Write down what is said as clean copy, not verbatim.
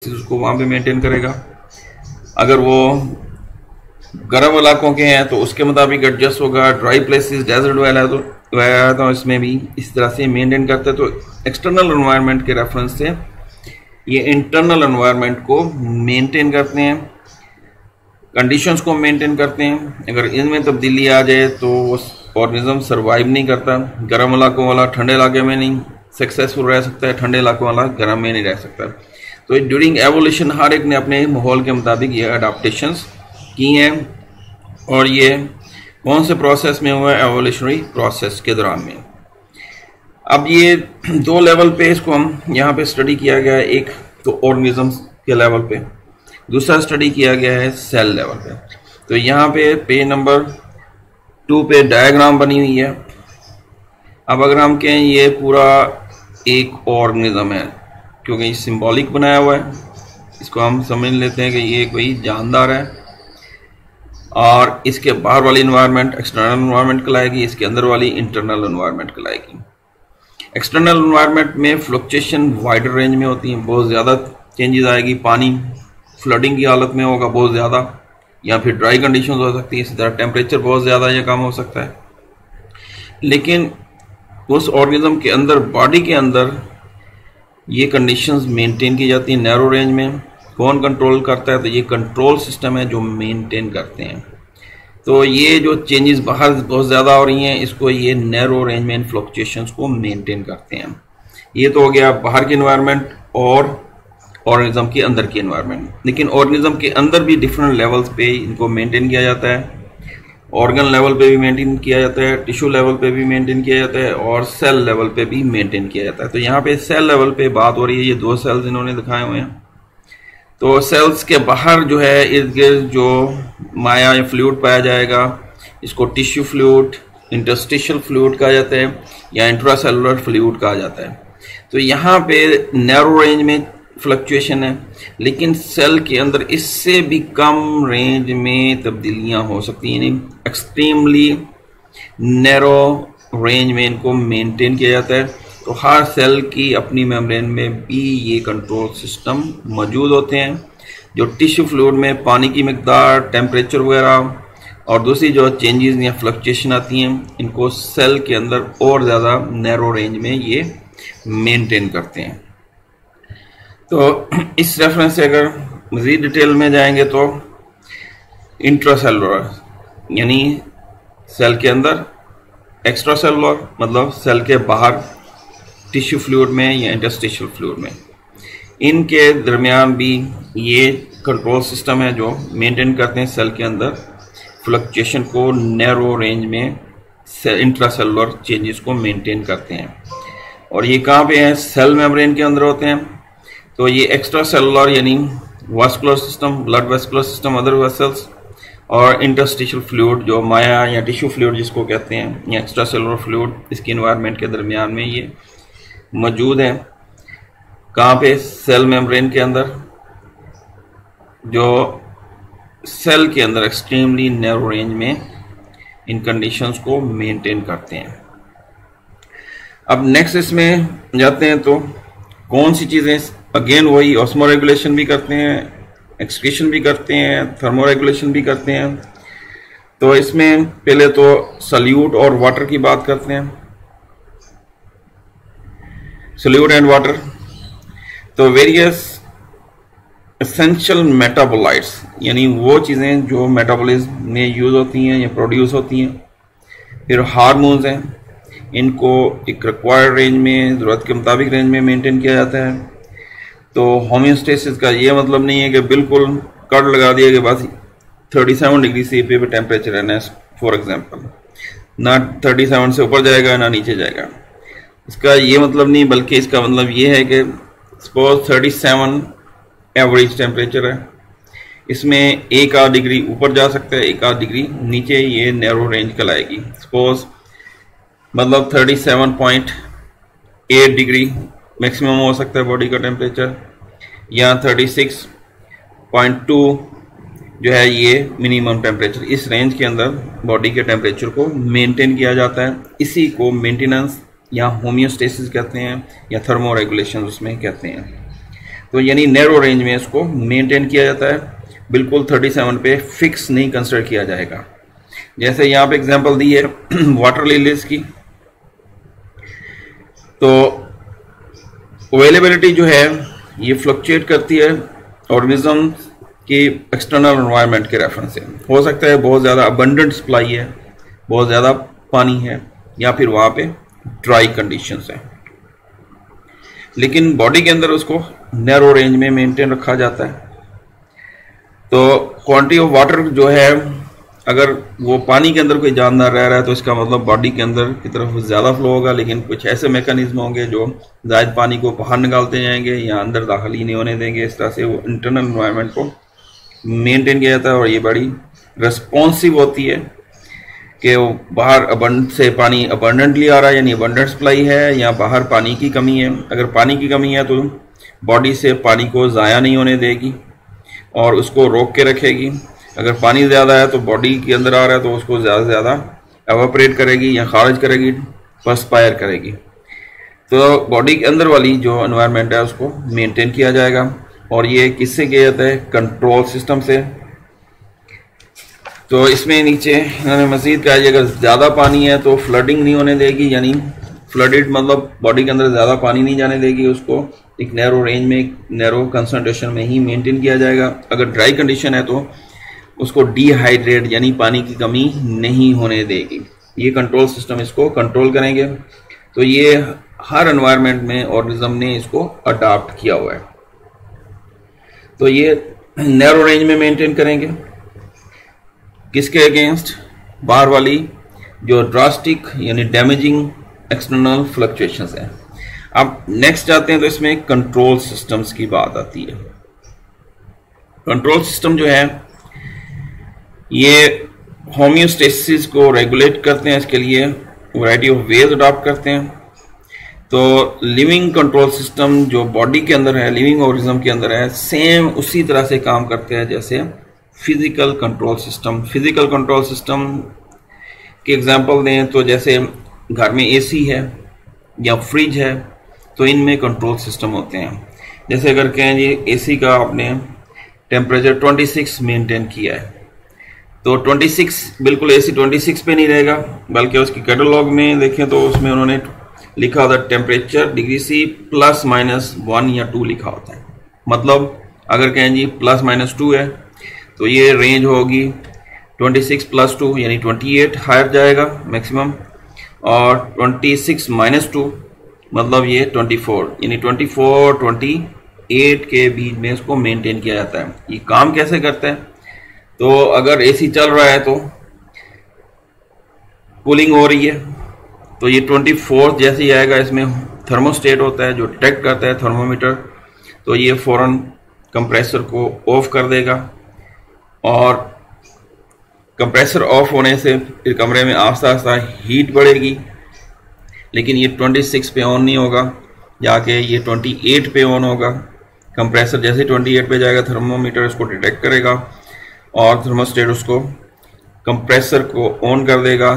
Species उसको वहाँ पे मेंटेन करेगा। अगर वो गर्म इलाकों के हैं तो उसके मुताबिक एडजस्ट होगा। ड्राई प्लेसेस डेजर्ट वाला तो इसमें भी इस तरह से मेंटेन करते हैं। तो एक्सटर्नल एनवायरनमेंट के रेफरेंस से ये इंटरनल एनवायरनमेंट को मेंटेन करते हैं, कंडीशंस को मेंटेन करते हैं। अगर इनमें तब्दीली आ जाए तो ऑर्गेनिज्म सर्वाइव नहीं करता। गर्म इलाकों वाला ठंडे इलाके में नहीं सक्सेसफुल रह सकता है, ठंडे इलाकों वाला गर्म में नहीं रह सकता। तो ड्यूरिंग एवोल्यूशन हर एक ने अपने माहौल के मुताबिक ये अडाप्टेशंस की हैं, और ये कौन से प्रोसेस में हुआ है? एवोल्यूशनरी प्रोसेस के दौरान में। अब ये दो लेवल पे इसको हम यहाँ पे स्टडी किया गया है, एक तो ऑर्गेनिज्म्स के लेवल पे, दूसरा स्टडी किया गया है सेल लेवल पे। तो यहाँ पे पेज नंबर 2 पे डायग्राम बनी हुई है। अब अगर हम कहें ये पूरा एक ऑर्गेनिज्म है, क्योंकि ये सिंबॉलिक बनाया हुआ है, इसको हम समझ लेते हैं कि ये कोई जानदार है, और इसके बाहर वाली इन्वायरमेंट एक्सटर्नल इन्वायरमेंट कहलाएगी, इसके अंदर वाली इंटरनल इन्वायरमेंट कहलाएगी। एक्सटर्नल इन्वायरमेंट में फ्लक्चुएशन वाइडर रेंज में होती हैं, बहुत ज़्यादा चेंजेस आएगी। पानी फ्लडिंग की हालत में होगा बहुत ज़्यादा, या फिर ड्राई कंडीशन हो सकती है। इसी तरह टेम्परेचर बहुत ज़्यादा या कम हो सकता है। लेकिन उस ऑर्गेनिज्म के अंदर, बॉडी के अंदर ये कंडीशंस मेंटेन की जाती हैं नैरो रेंज में। कौन कंट्रोल करता है? तो ये कंट्रोल सिस्टम है जो मेंटेन करते हैं। तो ये जो चेंजेस बाहर बहुत ज़्यादा हो रही हैं, इसको ये नैरो रेंज में इन फ्लक्चुएशंस को मेंटेन करते हैं। ये तो हो गया बाहर की एनवायरनमेंट और ऑर्गेनिज्म के अंदर की एनवायरनमेंट। लेकिन ऑर्गेनिज्म के अंदर भी डिफरेंट लेवल्स पे इनको मेंटेन किया जाता है। ऑर्गन लेवल पे भी मेंटेन किया जाता है, टिश्यू लेवल पे भी मेंटेन किया जाता है, और सेल लेवल पे भी मेंटेन किया जाता है। तो यहाँ पे सेल लेवल पे बात हो रही है। ये दो सेल्स इन्होंने दिखाए हुए हैं। तो सेल्स के बाहर जो है इर्द गिर्द जो माया या फ्लूइड पाया जाएगा, इसको टिश्यू फ्लूइड, इंटरस्टिशियल फ्लूइड कहा जाता है, या इंट्रासेलुलर फ्लूइड कहा जाता है। तो यहाँ पे नैरो रेंज में फ्लक्चुएशन है, लेकिन सेल के अंदर इससे भी कम रेंज में तब्दीलियां हो सकती हैं। एक्सट्रीमली नैरो रेंज में इनको मेंटेन किया जाता है। तो हर सेल की अपनी मेम्ब्रेन में भी ये कंट्रोल सिस्टम मौजूद होते हैं, जो टिश्यू फ्लूइड में पानी की मिकदार, टेम्परेचर वगैरह और दूसरी जो चेंजेस या फ्लक्चुएशन आती हैं, इनको सेल के अंदर और ज़्यादा नैरो रेंज में ये मेंटेन करते हैं। तो इस रेफरेंस से अगर मज़ीद डिटेल में जाएंगे तो इंट्रासेलुलर यानी सेल के अंदर, एक्स्ट्रा सेलुलर मतलब सेल के बाहर टिश्यू फ्लूइड में या इंटरस्टिशियल फ्लूइड में, इनके दरमियान भी ये कंट्रोल सिस्टम है जो मेंटेन करते हैं सेल के अंदर फ्लक्चुएशन को, नैरो रेंज में इंट्रासेलुलर चेंजेस को मेंटेन करते हैं। और ये कहाँ पे है? सेल मेम्ब्रेन के अंदर होते हैं। तो ये एक्स्ट्रा सेलुलर यानी vascular system, blood vascular system, other vessels, और इंटरस्टिशियल फ्लूइड जो माया या टिश्यू फ्लूइड जिसको कहते हैं, या एक्स्ट्रा सेलुलर फ्लूइड, इसकी एनवायरनमेंट के दरमियान में ये मौजूद है। कहाँ पे? सेल मेम्ब्रेन के अंदर, जो सेल के अंदर एक्सट्रीमली नैरो रेंज में इन कंडीशंस को मेंटेन करते हैं। अब नेक्स्ट इसमें जाते हैं तो कौन सी चीज़ें, अगेन वही ऑस्मो रेगुलेशन भी करते हैं, एक्सक्रीशन भी करते हैं, थर्मो रेगुलेशन भी करते हैं। तो इसमें पहले तो सल्यूट और वाटर की बात करते हैं। सल्यूट एंड वाटर, तो वेरियस एसेंशियल मेटाबोलाइट्स यानी वो चीज़ें जो मेटाबॉलिज्म में यूज होती हैं या प्रोड्यूस होती हैं। फिर हार्मोन्स हैं, इनको एक रिक्वायर्ड रेंज में, ज़रूरत के मुताबिक रेंज में मेंटेन किया जाता है। तो होम्योस्टेसिस का ये मतलब नहीं है कि बिल्कुल कट लगा दिया कि बस 37 डिग्री सी पे टेम्परेचर रहना है, फॉर एग्जांपल, ना 37 से ऊपर जाएगा ना नीचे जाएगा। इसका ये मतलब नहीं, बल्कि इसका मतलब ये है कि सपोज 37 एवरेज टेम्परेचर है, इसमें एक आध डिग्री ऊपर जा सकता है, एक आध डिग्री नीचे, ये नैरो रेंज कहलाएगी। सपोज मतलब 37.8 डिग्री मैक्सिमम हो सकता है बॉडी का टेम्परेचर, या 36.2 जो है ये मिनिमम टेम्परेचर। इस रेंज के अंदर बॉडी के टेम्परेचर को मेंटेन किया जाता है। इसी को मेंटेनेंस या होम्योस्टेसिस कहते हैं, या थर्मो रेगुलेशन उसमें कहते हैं। तो यानी नैरो रेंज में इसको मेंटेन किया जाता है, बिल्कुल 37 पे फिक्स नहीं कंसिडर किया जाएगा। जैसे यहाँ पे एग्जांपल दी है वाटर लिलीज की, तो अवेलेबिलिटी जो है ये फ्लक्चुएट करती है ऑर्गेनिज्म की एक्सटर्नल एनवायरनमेंट के रेफरेंस से। हो सकता है बहुत ज़्यादा अबंडेंट सप्लाई है, बहुत ज़्यादा पानी है, या फिर वहाँ पे ड्राई कंडीशंस है, लेकिन बॉडी के अंदर उसको नैरो रेंज में मेंटेन रखा जाता है। तो क्वांटिटी ऑफ वाटर जो है, अगर वो पानी के अंदर कोई जानदार रह रहा है तो इसका मतलब बॉडी के अंदर की तरफ ज़्यादा फ्लो होगा, लेकिन कुछ ऐसे मैकेनिज्म होंगे जो ज़ायद पानी को बाहर निकालते जाएंगे या अंदर दाखिल ही नहीं होने देंगे। इस तरह से वो इंटरनल एनवायरनमेंट को मेंटेन किया जाता है। और ये बड़ी रिस्पॉन्सिव होती है कि वो बाहर से पानी अबंडेंटली आ रहा है, यानी अबंडेंट सप्लाई है, या बाहर पानी की कमी है। अगर पानी की कमी है तो बॉडी से पानी को ज़ाया नहीं होने देगी और उसको रोक के रखेगी। अगर पानी ज़्यादा है तो बॉडी के अंदर आ रहा है तो उसको ज़्यादा से ज़्यादा एवापोरेट करेगी या खारिज करेगी, पर्सपायर करेगी। तो बॉडी के अंदर वाली जो एनवायरनमेंट है उसको मेंटेन किया जाएगा। और ये किससे किया जाता है? कंट्रोल सिस्टम से। तो इसमें नीचे इन्होंने मज़ीद कहा अगर ज़्यादा पानी है तो फ्लडिंग नहीं होने देगी, यानी फ्लडेड मतलब बॉडी के अंदर ज़्यादा पानी नहीं जाने देगी, उसको एक नैरो रेंज में, एक नैरो कंसंट्रेशन में ही मेंटेन किया जाएगा। अगर ड्राई कंडीशन है तो उसको डिहाइड्रेट यानी पानी की कमी नहीं होने देगी। ये कंट्रोल सिस्टम इसको कंट्रोल करेंगे। तो ये हर एनवायरनमेंट में ऑर्गेनिज्म ने इसको अडॉप्ट किया हुआ है। तो ये नैरो रेंज में मेंटेन करेंगे, किसके अगेंस्ट? बाहर वाली जो ड्रास्टिक यानी डैमेजिंग एक्सटर्नल फ्लक्चुएशंस है। अब नेक्स्ट जाते हैं तो इसमें कंट्रोल सिस्टम्स की बात आती है। कंट्रोल सिस्टम जो है ये होम्योस्टेसिस को रेगुलेट करते हैं, इसके लिए वैरायटी ऑफ वेज अडॉप्ट करते हैं। तो लिविंग कंट्रोल सिस्टम जो बॉडी के अंदर है, लिविंग ऑर्गेनिज्म के अंदर है, सेम उसी तरह से काम करते हैं जैसे physical control system. Physical control system के एग्जांपल दें तो जैसे घर में एसी है या फ्रिज है, तो इनमें कंट्रोल सिस्टम होते हैं। जैसे अगर कहें जी एसी का आपने टेम्परेचर 26 मेंटेन किया है, तो 26 बिल्कुल एसी 26 पे नहीं रहेगा, बल्कि उसकी कैटलॉग में देखें तो उसमें उन्होंने लिखा होता है टेम्परेचर डिग्री सी +-1 या 2 लिखा होता है। मतलब अगर कहें जी +-2 है तो ये रेंज होगी 26 + 2 यानी 28 हायर जाएगा मैक्सिमम, और 26 - 2 मतलब ये 24 यानी 24-28 के बीच में इसको मेंटेन किया जाता है। ये काम कैसे करता है? तो अगर एसी चल रहा है तो कूलिंग हो रही है, तो ये 24 जैसे ही आएगा, इसमें थर्मोस्टेट होता है जो डिटेक्ट करता है थर्मोमीटर, तो ये फौरन कंप्रेसर को ऑफ कर देगा। और कंप्रेसर ऑफ होने से फिर कमरे में आस्ता आस्ता हीट बढ़ेगी, लेकिन ये 26 पे ऑन नहीं होगा, जाके ये 28 पे ऑन होगा। कंप्रेसर जैसे 28 पे जाएगा, थर्मोमीटर उसको डिटेक्ट करेगा और थर्मोस्टेट उसको कंप्रेसर को ऑन कर देगा।